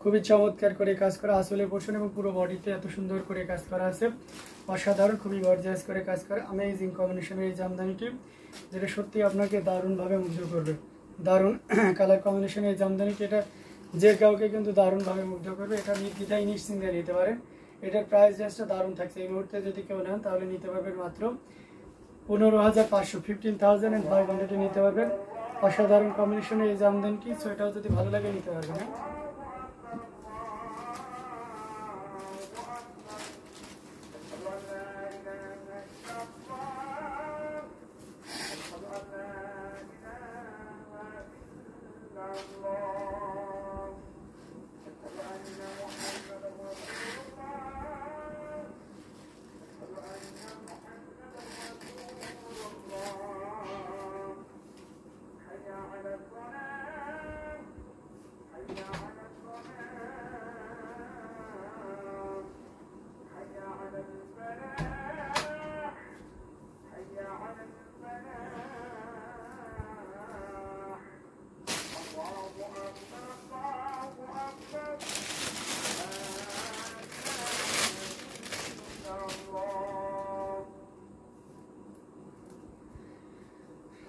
খুবই চমৎকার করে কাজ করা, আসলে পোর্শন এবং পুরো বডিতে এত সুন্দর করে কাজ করা আছে, অসাধারণ, খুবই গর্জিয়াস করে কাজ করা। অ্যামেজিং কম্বিনেশনের এই জামদানিটি, যেটা সত্যি আপনাকে দারুণভাবে মুগ্ধ করবে। দারুণ কালার কম্বিনেশনের এই জামদানিটি, এটা যে কাউকে কিন্তু দারুণভাবে মুগ্ধ করবে। এটা নির্দ্বিধায় নিশ্চিন্তে নিতে পারেন। এটার প্রাইস রেঞ্জটা দারুণ থাকছে। এই মুহূর্তে যদি কেউ নেন তাহলে নিতে পারবেন মাত্র 15,500, 15,500 নিতে পারবেন। অসাধারণ কম্বিনেশনের এই জামদানিটি, সো এটাও যদি ভালো লাগে নিতে পারবেন।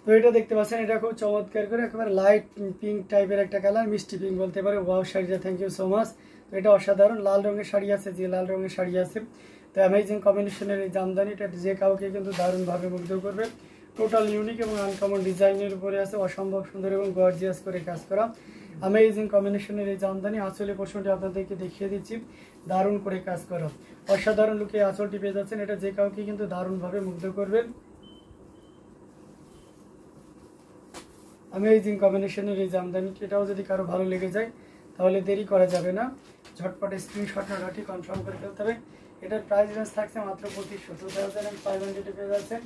তো এটা দেখতে পাচ্ছেন, এটা খুব চমৎকার করে একেবারে লাইট পিঙ্ক টাইপের একটা কালার, মিষ্টি পিঙ্ক বলতে পারে। ওয়াও শাড়িটা, থ্যাংক ইউ সো মাচ। তো এটা অসাধারণ লাল রঙের শাড়ি আছে, যে লাল রঙের শাড়ি আছে। তো অ্যামেজিং কম্বিনেশনের এই জামদানি, এটা যে কাউকে কিন্তু দারুণভাবে মুগ্ধ করবে। টোটাল ইউনিক এবং আনকমন ডিজাইনের উপরে আছে, অসম্ভব সুন্দর এবং গর্জিয়াস করে কাজ করা। অ্যামেজিং কম্বিনেশনের এই জামদানি, আঁচলে পোর্শনটি আপনাদেরকে দেখিয়ে দিচ্ছি, দারুণ করে কাজ করা, অসাধারণ লুকে আঁচলটি পেয়ে যাচ্ছেন। এটা যে কাউকে কিন্তু দারুণভাবে মুগ্ধ করবে। অ্যামেজিং কম্বিনেশনের এই জামদানিটি, এটাও যদি কারো ভালো লেগে যায় তাহলে দেরি করা যাবে না, ঝটপট স্ক্রিনশট অর্ডারটি কনফার্ম করে ফেলতে হবে। এটার প্রাইস রেঞ্জ থাকছে মাত্র 2500 পেয়ে যাচ্ছেন।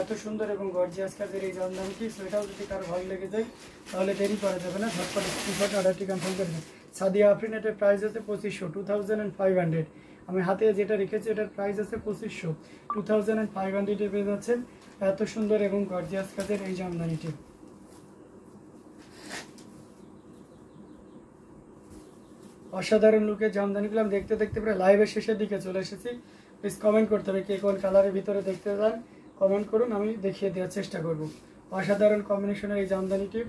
এত সুন্দর এবং গর্জিয়াস কাজের এই জামদানিটি, সেটাও যদি কারো ভালো লেগে যায় তাহলে দেরি করা যাবে না, ঝটপট স্ক্রিনশট অর্ডারটি কনফার্ম করে দেবেন। সাদিয়া আফরিন, এটার প্রাইস আছে 2500 আমি হাতে যেটা রেখেছি এটার প্রাইস আছে 2500 পেয়ে যাচ্ছেন। এত সুন্দর এবং গর্জিয়াস কাজের এই জামদানিটি, অসাধারণ লুকের জামদানিগুলো আমি দেখতে দেখতে প্রায় লাইভের শেষের দিকে চলে এসেছি। প্লিজ কমেন্ট করতে হবে কে কোন কালারের ভিতরে দেখতে চান, কমেন্ট করুন, আমি দেখিয়ে দেওয়ার চেষ্টা করব। অসাধারণ কম্বিনেশনের এই জামদানিটি,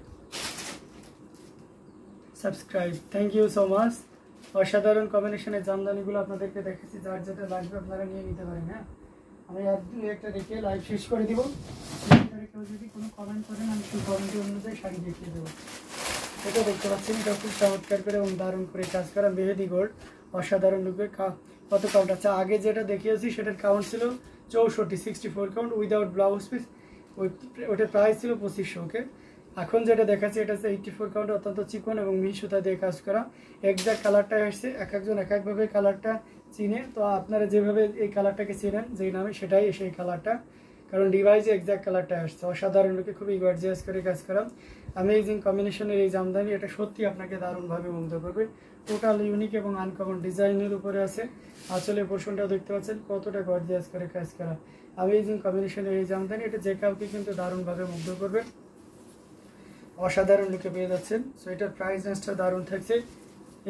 subscribe, thank you so much. অসাধারণ কম্বিনেশনের জামদানিগুলো আপনাদেরকে দেখেছি, যার যেটা লাগবে আপনারা নিয়ে নিতে পারেন। হ্যাঁ, আমি আর একটা রেখে লাইভ শেষ করে দিব। কেউ যদি কোনো কমেন্ট করেন আমি সেই কমেন্টের অনুযায়ী শাড়ি দেখিয়ে দেবো। এটা দেখতে পাচ্ছেন, এটা খুব চমৎকার করে এবং দারুণ করে কাজ করা, মেহেদি গোল্ড, অসাধারণ লুকের। কত কাউন্ট আছে? আগে যেটা দেখিয়েছি সেটার কাউন্ট ছিল 64, 64 কাউন্ট উইদাউট ব্লাউজ পিস, ওইটার প্রাইস ছিল 2500। ওকে, এখন যেটা দেখাচ্ছি এটা হচ্ছে 84 কাউন্ট, অত্যন্ত চিকন এবং মিহি সুতা দিয়ে কাজ করা। এক্সাক্ট কালারটা আসছে, এক একজন এক একভাবে কালারটা চিনে, তো আপনারা যেভাবে এই কালারটাকে চিনেন যেই নামে, সেটাই সেই কালারটা, কারণ ডিভাইসে এক্সাক্ট কালারটা আসছে। অসাধারণ লুকে খুবই গর্জিয়াস করে কাজ করা, অ্যামেজিং কম্বিনেশনের এই জামদানি, এটা সত্যি আপনাকে দারুণভাবে মুগ্ধ করবে। টোটাল ইউনিক এবং আনকমন ডিজাইনের উপরে আছে। আঁচলে পোর্শনটা দেখতে পাচ্ছেন কতটা গর্জিয়াস করে কাজ করা, অ্যামেজিং কম্বিনেশনের এই জামদানি, এটা যে কাউকে কিন্তু দারুণভাবে মুগ্ধ করবে, অসাধারণ লুকে পেয়ে যাচ্ছেন। সো এটার প্রাইস রেঞ্জটা দারুণ থাকছে।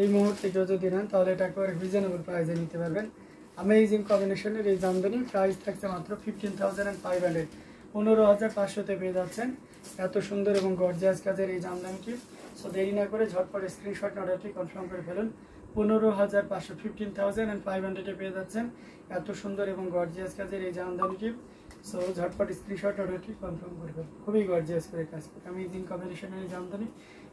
এই মুহূর্তে কেউ যদি নেন তাহলে এটা একেবারে রিজনেবল প্রাইসে নিতে পারবেন। অ্যামেজিং কম্বিনেশনের এই জামদানি, প্রাইস থাকছে মাত্র 15,500, 15,500 পেয়ে যাচ্ছেন। এত সুন্দর এবং গর্জিয়াস কাজের এই জামদানিটি, সো দেরি না করে ঝটপট স্ক্রিনশট অর্ডারটি কনফার্ম করে ফেলুন। 15,500, 15,500 পেয়ে যাচ্ছেন এত সুন্দর এবং গর্জিয়াস কাজের এই জামদানিটি। সো ঝটপট স্ক্রিনশট অর্ডারটি কনফার্ম করে ফেলুন। খুবই গর্জিয়াস করে কাজ করে অ্যামেজিং কম্বিনেশনের এই জামদানি,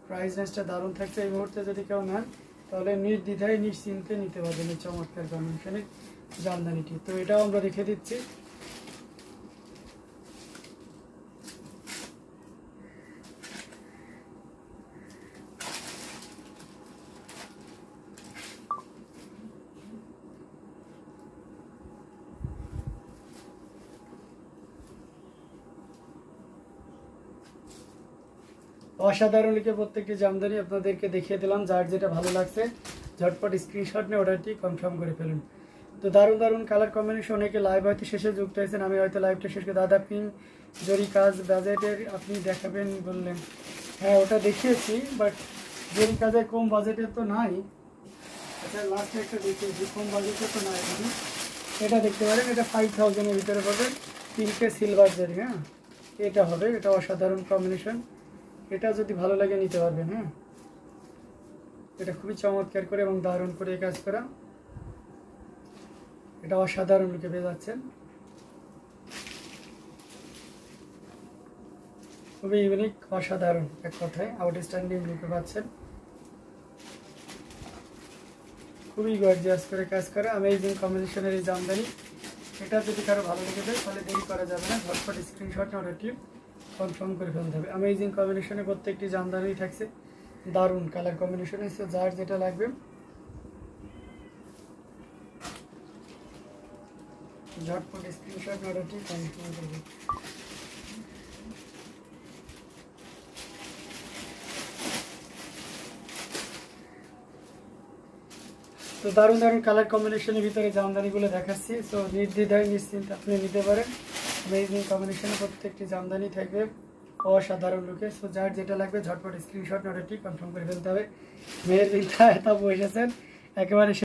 প্রাইস রেঞ্জটা দারুণ থাকছে। এই মুহূর্তে যদি কেউ নেন তাহলে নির্দ্বিধায় নিশ্চিন্তে নিতে পারবেন এই চমৎকার কম্বিনেশনের জামদানিটি। তো এটাও আমরা রেখে দিচ্ছি। অসাধারণ লিখে প্রত্যেকটি জামদানি আপনাদেরকে দেখিয়ে দিলাম, যার যেটা ভালো লাগছে ঝটপট স্ক্রিনশট নিয়ে অর্ডারটি কনফার্ম করে ফেলুন। তো দারুণ দারুণ কালার কম্বিনেশন, অনেকে লাইভ হয়তো শেষে যুক্ত হয়েছেন, আমি হয়তো লাইভটা শেষ করে দাদা পিন জরি কাজ বাজেটের আপনি দেখাবেন বললেন, হ্যাঁ ওটা দেখিয়েছি, বাট জরি কাজের কম বাজেটের তো নাই, আচ্ছা লাস্টে একটা দেখতে কম বাজেটে তো না এখন এটা দেখতে পারেন, এটা 5000 এর ভিতরে পাবেন, পিঙ্কে সিলভার জারি। হ্যাঁ, এটা হবে, এটা অসাধারণ কম্বিনেশন। এটা যদি ভালো লাগে নিতে পারবেন। হ্যাঁ, এটা খুবই চমৎকার করে এবং দারুণ করে কাজ করা, এটা অসাধারণ লুকে পেয়ে যাচ্ছেন, খুবই ইউনিক, অসাধারণ, এক কথায় আউটস্ট্যান্ডিং লুকে পাচ্ছেন, খুবই গর্জিয়াস করে কাজ করা, অ্যামেজিং কম্বিনেশনের এই জামদানি। এটা যদি কারো ভালো লেগে যায় তাহলে দেরি করা যাবে না, ঝটপট স্ক্রিনশট না অর্ডারটি কনফার্ম করে ফেলতে হবে। অ্যামেজিং কম্বিনেশনে প্রত্যেকটি জামদানি থাকছে, দারুণ কালার কম্বিনেশনে। সো যার যেটা লাগবে ঝটপট স্ক্রিনশট না অর্ডারটি কনফার্ম করবে। তো দারুণ দারুণ কালার কম্বিনেশনের ভিতরে জামদানিগুলো দেখাচ্ছি। সো নির্দ্বিধায় নিশ্চিন্তে আপনি নিতে পারেন, অ্যামেজিং কম্বিনেশনে প্রত্যেকটি জামদানি থাকবে অসাধারণ লুকে। সো যার যেটা লাগবে ঝটপট স্ক্রিনশট অর্ডারটি কনফার্ম করে ফেলতে হবে। মেয়ের বিনতা এত বসেছেন একেবারে